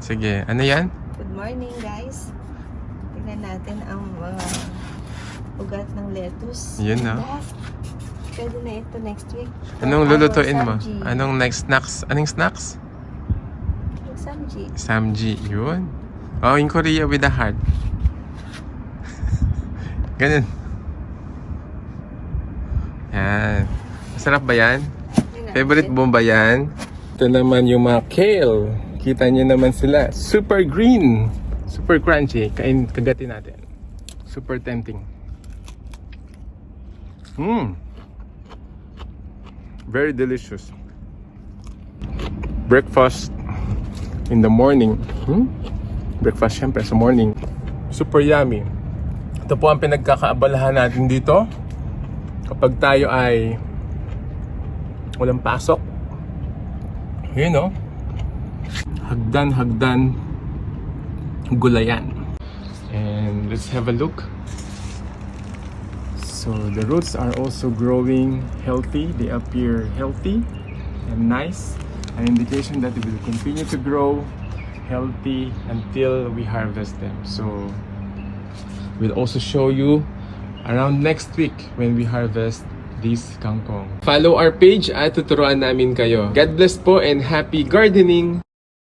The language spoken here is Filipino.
Sige, ano yan? Good morning guys. Tignan natin ang mga ugat ng lettuce. Yun na. Pwede na ito next week. Anong lulutuin mo? Samji. Anong next snacks? Anong snacks? Samji. Samji, yun. Oh, in Korea with a heart. Ganun. Yan. Masarap ba yan? Favorite mo ba yan? Ito naman yung mga kale. Kita nyo naman sila. Super green. Super crunchy. Kagatin natin. Super tempting. Very delicious. Breakfast in the morning. Breakfast syempre sa morning. Super yummy. Ito po ang pinagkakaabalahan natin dito. Kapag tayo ay walang pasok. Yun no? Hagdan gulayan. And let's have a look. So the roots are also growing healthy. They appear healthy and nice. An indication that they will continue to grow healthy until we harvest them. So we'll also show you around next week when we harvest these kangkong. Follow our page at tuturuan namin kayo. God bless po and happy gardening!